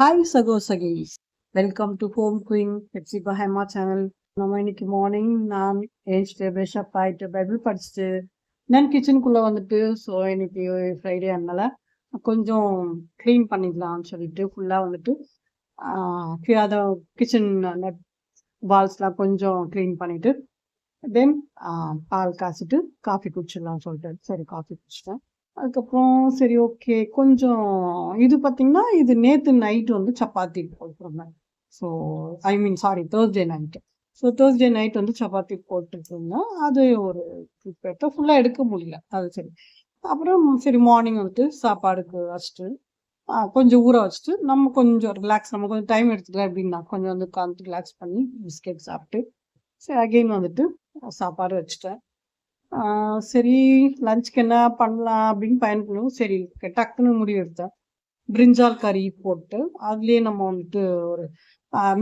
Hi சகோசகீஸ், welcome to home queen Hepzibah Hema channel. நம்ம இன்னைக்கு மார்னிங் நான் ஏஞ்சிட்டு ஃப்ரெஷ்அப் ஆகிட்டு பைபிள் படிச்சுட்டு நான் கிச்சனுக்குள்ளே வந்துட்டு. ஸோ இன்னைக்கு ஃப்ரைடே அதனால கொஞ்சம் க்ளீன் பண்ணிக்கலாம்னு சொல்லிட்டு ஃபுல்லாக வந்துட்டு அதை கிச்சன் வால்ஸ்லாம் கொஞ்சம் க்ளீன் பண்ணிவிட்டு தென் பால் காய்ச்சிட்டு காஃபி குடிச்சிடலாம்னு சொல்லிட்டு சரி காஃபி குடிச்சிட்டேன். அதுக்கப்புறம் சரி ஓகே கொஞ்சம் இது பார்த்தீங்கன்னா, இது நேற்று நைட்டு வந்து சப்பாத்தி போட்டிருந்தேன். So I mean sorry Thursday night. So Thursday night வந்து சப்பாத்தி போட்டுருந்தேன். அது ஒரு ப்ரிப்பேர்ட்டை ஃபுல்லாக எடுக்க முடியல. அது சரி. அப்புறம் சரி மார்னிங் வந்துட்டு சாப்பாடுக்கு வச்சுட்டு கொஞ்சம் ஊற வச்சுட்டு நம்ம கொஞ்சம் ரிலாக்ஸ், நம்ம கொஞ்சம் டைம் எடுத்துக்கலாம் அப்படின்னா கொஞ்சம் வந்து உட்காந்து ரிலாக்ஸ் பண்ணி பிஸ்கெட் சாப்பிட்டு சரி அகெயின் வந்துட்டு சாப்பாடு வச்சுட்டேன். சரி லஞ்சுக்கு என்ன பண்ணலாம் அப்படின்னு பயன்படும். சரி டக்குன்னு முடிவு எடுத்தேன். பிரிஞ்சால் கறி போட்டு அதுலேயே நம்ம வந்துட்டு ஒரு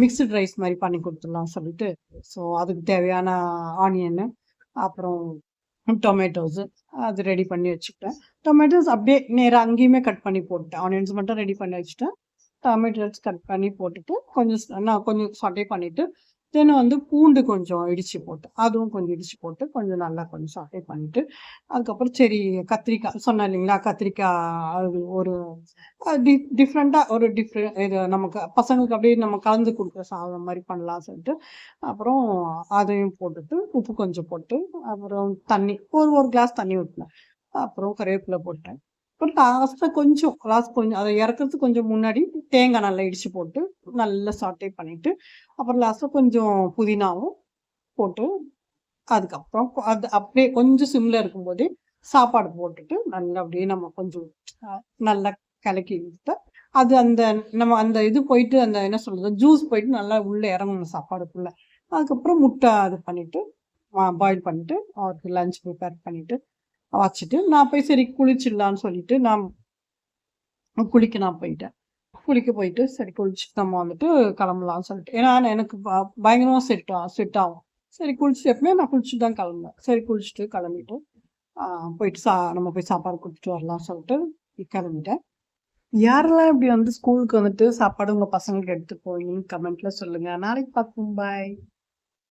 மிக்சட் ரைஸ் மாதிரி பண்ணி கொடுத்துடலாம் சொல்லிட்டு. ஸோ அதுக்கு தேவையான ஆனியனு அப்புறம் டொமேட்டோஸு அது ரெடி பண்ணி வச்சுக்கிட்டேன். டொமேட்டோஸ் அப்படியே நேராக அங்கேயுமே கட் பண்ணி போட்டுட்டேன். ஆனியன்ஸ் மட்டும் ரெடி பண்ணி வச்சுட்டேன். டொமேட்டோஸ் கட் பண்ணி போட்டுட்டு நான் கொஞ்சம் சாட்டே பண்ணிவிட்டு தென் வந்து பூண்டு கொஞ்சம் இடித்து போட்டு அதுவும் கொஞ்சம் இடித்து போட்டு கொஞ்சம் நல்லா கொஞ்சம் சாட்டே பண்ணிவிட்டு அதுக்கப்புறம் சரி கத்திரிக்காய் சொன்னேன் இல்லைங்களா, கத்திரிக்காய் அது ஒரு டிஃப்ரெண்ட்டாக ஒரு இது நமக்கு பசங்களுக்கு அப்படியே நம்ம கலந்து கொடுக்குற சாதம் மாதிரி பண்ணலாம் சொல்லிட்டு அப்புறம் அதையும் போட்டுட்டு உப்பு கொஞ்சம் போட்டு அப்புறம் தண்ணி ஒரு கிளாஸ் தண்ணி ஊற்றினேன். அப்புறம் கருவேப்பிலை போட்டேன். அப்புறம் லாஸ்ட் கொஞ்சம் அதை இறக்கிறதுக்கு கொஞ்சம் முன்னாடி தேங்காய் நல்லா இடித்து போட்டு நல்லா சாட்டே பண்ணிவிட்டு அப்புறம் லாஸ்ட்டாக கொஞ்சம் புதினாவும் போட்டு அதுக்கப்புறம் அது அப்படியே கொஞ்சம் சிம்மில் இருக்கும்போதே சாப்பாடு போட்டுட்டு நல்லா அப்படியே நம்ம கொஞ்சம் நல்லா கலக்கி விட்டு அது அந்த நம்ம அந்த இது போயிட்டு அந்த என்ன சொல்கிறது ஜூஸ் போயிட்டு நல்லா உள்ளே இறங்கணும் சாப்பாடுக்குள்ளே. அதுக்கப்புறம் முட்டை அது பண்ணிவிட்டு பாயில் பண்ணிவிட்டு அவருக்கு லஞ்ச் ப்ரிப்பேர் பண்ணிவிட்டு வச்சுட்டு நான் போய் சரி குளிச்சிடலான்னு சொல்லிட்டு நான் போயிட்டேன். குளிக்க போயிட்டு சரி குளிச்சுட்டு நம்ம வந்துட்டு கிளம்பலாம்னு சொல்லிட்டு, ஏன்னா எனக்கு பயங்கரமாக செட் ஆகும். சரி குளிச்சுட்டு எப்பவுமே நான் குளிச்சுட்டு தான் கிளம்புவேன். சரி குளிச்சுட்டு கிளம்பிட்டு போயிட்டு நம்ம போய் சாப்பாடு கொடுத்துட்டு வரலாம் சொல்லிட்டு கிளம்பிட்டேன். யாரெல்லாம் இப்படி வந்து ஸ்கூலுக்கு வந்துட்டு சாப்பாடு உங்கள் பசங்களுக்கு எடுத்து போவீங்கன்னு கமெண்ட்ல சொல்லுங்கள். நாளைக்கு பார்ப்போம். பாய்.